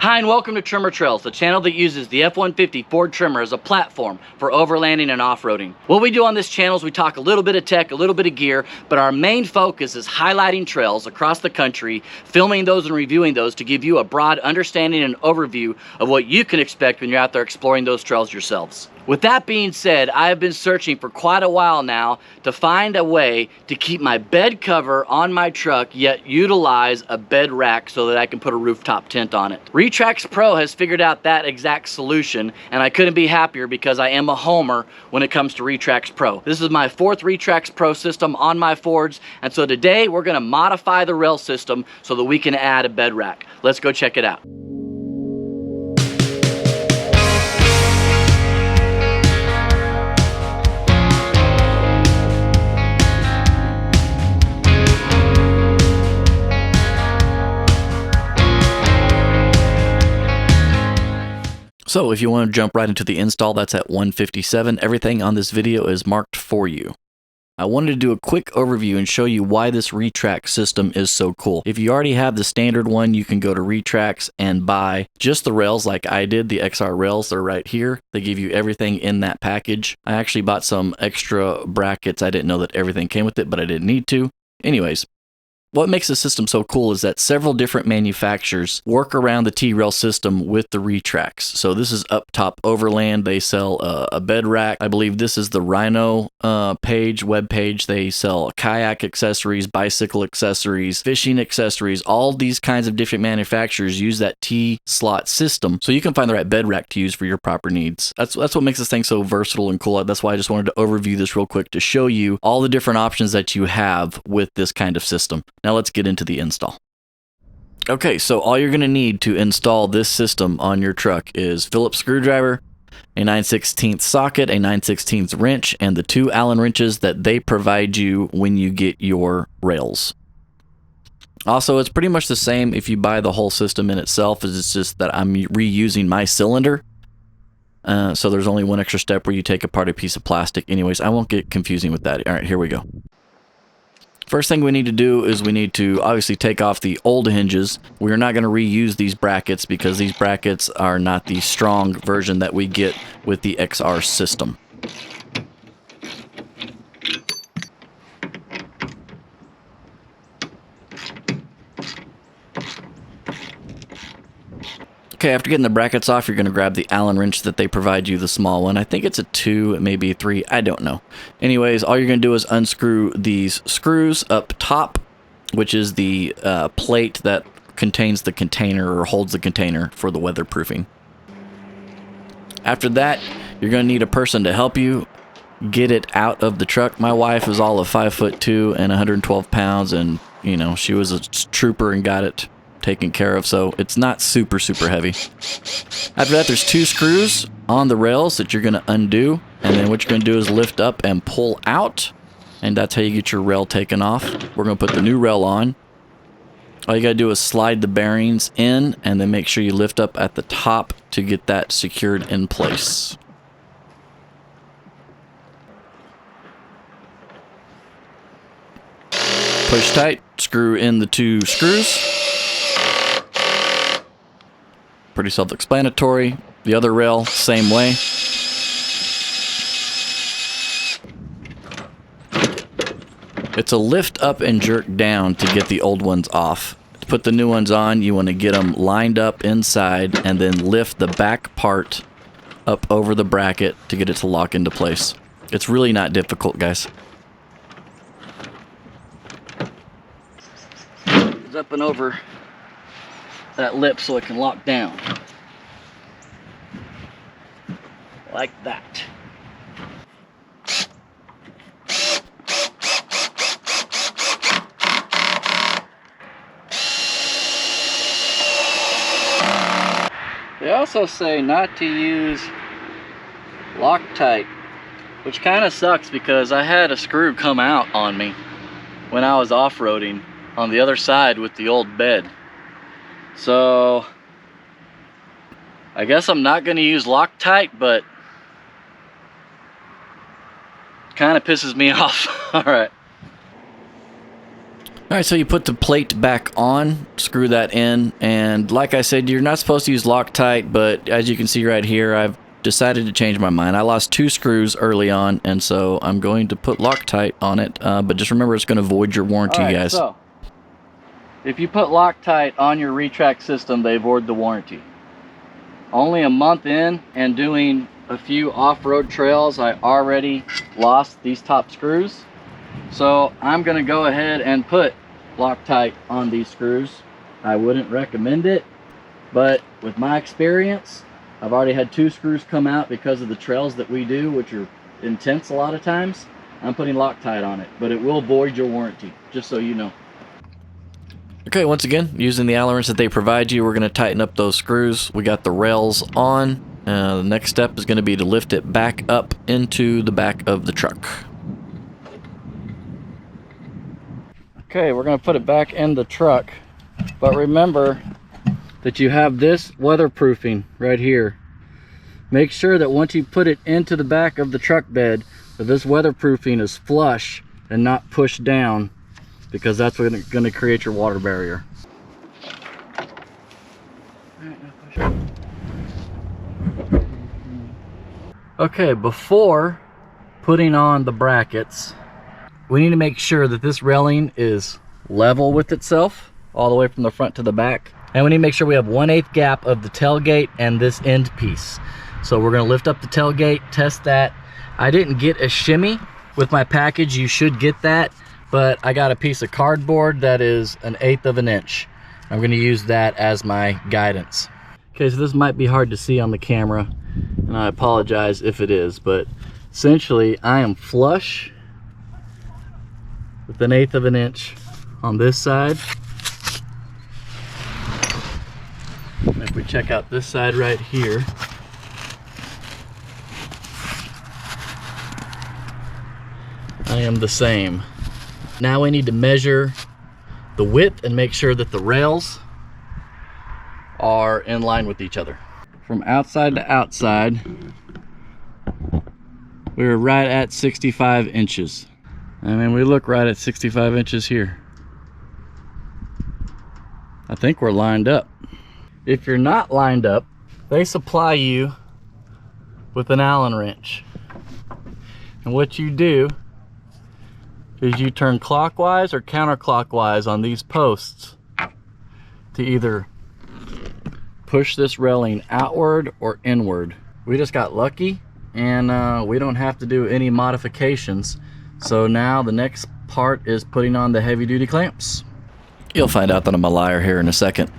Hi and welcome to Tremor Trails, the channel that uses the F150 Ford Tremor as a platform for overlanding and off-roading. What we do on this channel is we talk a little bit of tech, a little bit of gear, but our main focus is highlighting trails across the country, filming those and reviewing those to give you a broad understanding and overview of what you can expect when you're out there exploring those trails yourselves. With that being said, I have been searching for quite a while now to find a way to keep my bed cover on my truck yet utilize a bed rack so that I can put a rooftop tent on it. Retrax Pro has figured out that exact solution, and I couldn't be happier because I am a homer when it comes to Retrax Pro. This is my fourth Retrax Pro system on my Fords, and so today we're going to modify the rail system so that we can add a bed rack. Let's go check it out. So if you want to jump right into the install, that's at 157. Everything on this video is marked for you. I wanted to do a quick overview and show you why this Retrax system is so cool. If you already have the standard one, you can go to Retrax and buy just the rails like I did. The XR rails, they're right here. They give you everything in that package. I actually bought some extra brackets. I didn't know that everything came with it, but I didn't need to. Anyways, what makes the system so cool is that several different manufacturers work around the T-rail system with the Retrax. So this is Up Top Overland. They sell a bed rack. I believe this is the Rhino web page. They sell kayak accessories, bicycle accessories, fishing accessories. All these kinds of different manufacturers use that T-slot system, so you can find the right bed rack to use for your proper needs. That's what makes this thing so versatile and cool. That's why I just wanted to overview this real quick to show you all the different options that you have with this kind of system. Now let's get into the install. Okay, so all you're going to need to install this system on your truck is Phillips screwdriver, a 9/16 socket, a 9/16 wrench, and the 2 Allen wrenches that they provide you when you get your rails. Also, it's pretty much the same if you buy the whole system in itself, it's just that I'm reusing my cylinder. So there's only one extra step where you take apart a piece of plastic. Anyways, I won't get confusing with that. All right, here we go. First thing we need to do is we need to obviously take off the old hinges. We're not going to reuse these brackets because these brackets are not the strong version that we get with the XR system. Okay, after getting the brackets off, you're going to grab the Allen wrench that they provide you, the small one. I think it's a 2, maybe a 3, I don't know. Anyways, all you're going to do is unscrew these screws up top, which is the plate that contains the container or holds the container for the weatherproofing. After that, you're going to need a person to help you get it out of the truck. My wife is all of 5'2" and 112 pounds, and you know, she was a trooper and got it taken care of, so it's not super heavy. After that, there's 2 screws on the rails that you're going to undo, and then what you're going to do is lift up and pull out, and that's how you get your rail taken off. We're going to put the new rail on. All you got to do is slide the bearings in, and then make sure you lift up at the top to get that secured in place. Push tight, screw in the 2 screws. Pretty self-explanatory. The other rail, same way. It's a lift up and jerk down to get the old ones off. To put the new ones on, you want to get them lined up inside and then lift the back part up over the bracket to get it to lock into place. It's really not difficult, guys. It's up and over that lip so it can lock down like that. They also say not to use Loctite, which kind of sucks because I had a screw come out on me when I was off-roading on the other side with the old bed. So I guess I'm not going to use Loctite, but it kind of pisses me off. All right. Alright, so you put the plate back on, screw that in, and like I said, you're not supposed to use Loctite, but as you can see right here, I've decided to change my mind. I lost 2 screws early on, and so I'm going to put Loctite on it, but just remember it's going to void your warranty, guys. So, if you put Loctite on your Retrax system, they void the warranty. Only a month in and doing a few off-road trails, I already lost these top screws. So I'm going to go ahead and put Loctite on these screws. I wouldn't recommend it, but with my experience, I've already had 2 screws come out because of the trails that we do, which are intense a lot of times. I'm putting Loctite on it, but it will void your warranty, just so you know. Okay, once again, using the Allen wrench that they provide you, we're going to tighten up those screws. We got the rails on. The next step is going to be to lift it back up into the back of the truck. Okay, we're going to put it back in the truck, but remember that you have this weatherproofing right here. Make sure that once you put it into the back of the truck bed, that this weatherproofing is flush and not pushed down, because that's going to create your water barrier. Okay, before putting on the brackets, we need to make sure that this railing is level with itself all the way from the front to the back, and we need to make sure we have 1/8 gap of the tailgate and this end piece. So we're going to lift up the tailgate, test that. I didn't get a shimmy with my package. You should get that, but I got a piece of cardboard that is 1/8 of an inch. I'm going to use that as my guidance. Okay, so this might be hard to see on the camera, and I apologize if it is, but essentially I am flush with 1/8 of an inch on this side. And if we check out this side right here, I am the same. Now we need to measure the width and make sure that the rails are in line with each other. From outside to outside, we're right at 65 inches. I mean, we look right at 65 inches here. I think we're lined up. If you're not lined up, they supply you with an Allen wrench. And what you do is you turn clockwise or counterclockwise on these posts to either push this railing outward or inward. We just got lucky, and we don't have to do any modifications. So now the next part is putting on the heavy duty clamps. You'll find out that I'm a liar here in a second.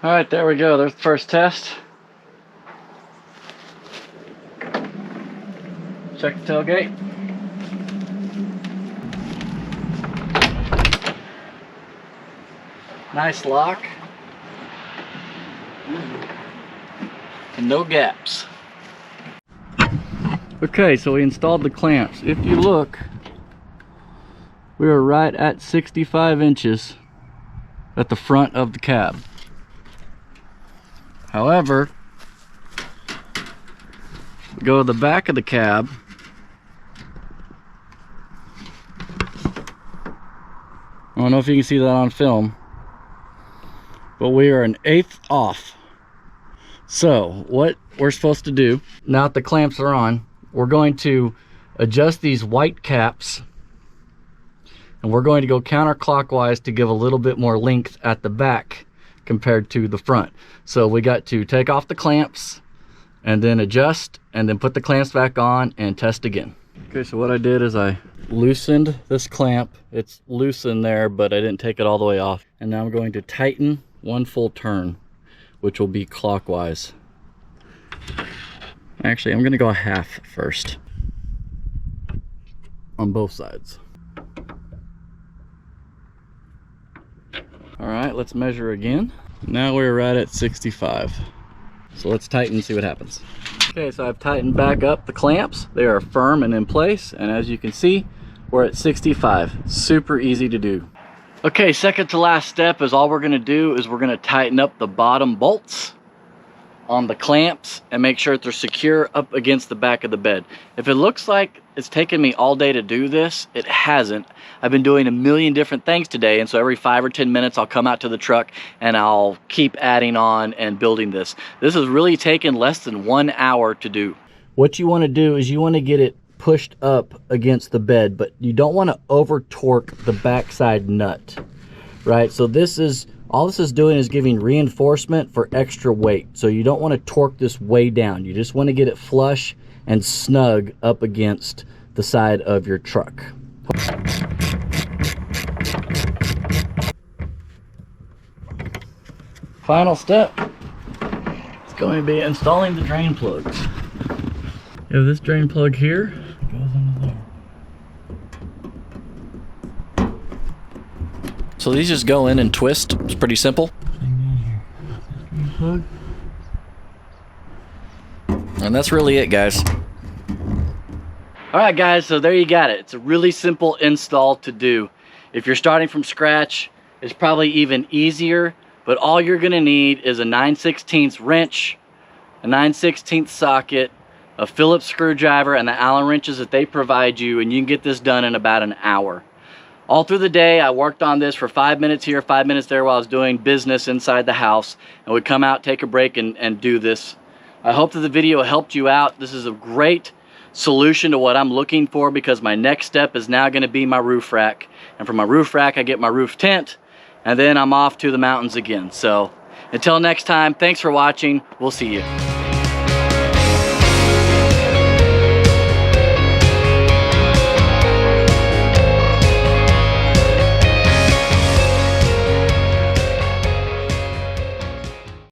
All right, there we go. There's the first test. Check the tailgate. Nice lock. And no gaps. Okay, so we installed the clamps. If you look, we are right at 65 inches at the front of the cab. However, go to the back of the cab, I don't know if you can see that on film, but we are 1/8 off. So what we're supposed to do, now that the clamps are on, we're going to adjust these white caps, and we're going to go counterclockwise to give a little bit more length at the back compared to the front. So we got to take off the clamps and then adjust and then put the clamps back on and test again. Okay, so what I did is I loosened this clamp. It's loose in there, but I didn't take it all the way off. And now I'm going to tighten 1 full turn, which will be clockwise. Actually, I'm going to go a half first on both sides. All right, let's measure again. Now we're right at 65. So let's tighten and see what happens. Okay, so I've tightened back up the clamps. They are firm and in place, and as you can see, we're at 65. Super easy to do. Okay, second to last step is all we're gonna do is we're gonna tighten up the bottom bolts on the clamps and make sure that they're secure up against the back of the bed. If it looks like it's taken me all day to do this, it hasn't. I've been doing a million different things today, and so every 5 or 10 minutes I'll come out to the truck and I'll keep adding on and building this. This has really taken less than 1 hour to do. What you want to do is you want to get it pushed up against the bed, but you don't want to over torque the backside nut, right? So this is all this is doing is giving reinforcement for extra weight. So you don't want to torque this way down. You just want to get it flush and snug up against the side of your truck. Final step is going to be installing the drain plugs. You have this drain plug here. It goes into there. So these just go in and twist. It's pretty simple. And that's really it, guys. All right, guys, so there you got it. It's a really simple install to do. If you're starting from scratch, it's probably even easier, but all you're gonna need is a 9/16 wrench, a 9/16 socket, a Phillips screwdriver, and the Allen wrenches that they provide you, and you can get this done in about an hour. All through the day, I worked on this for 5 minutes here, 5 minutes there while I was doing business inside the house, and would come out, take a break, and do this. I hope that the video helped you out. This is a great solution to what I'm looking for, because my next step is now going to be my roof rack. And from my roof rack, I get my roof tent, and then I'm off to the mountains again. So until next time, thanks for watching. We'll see you.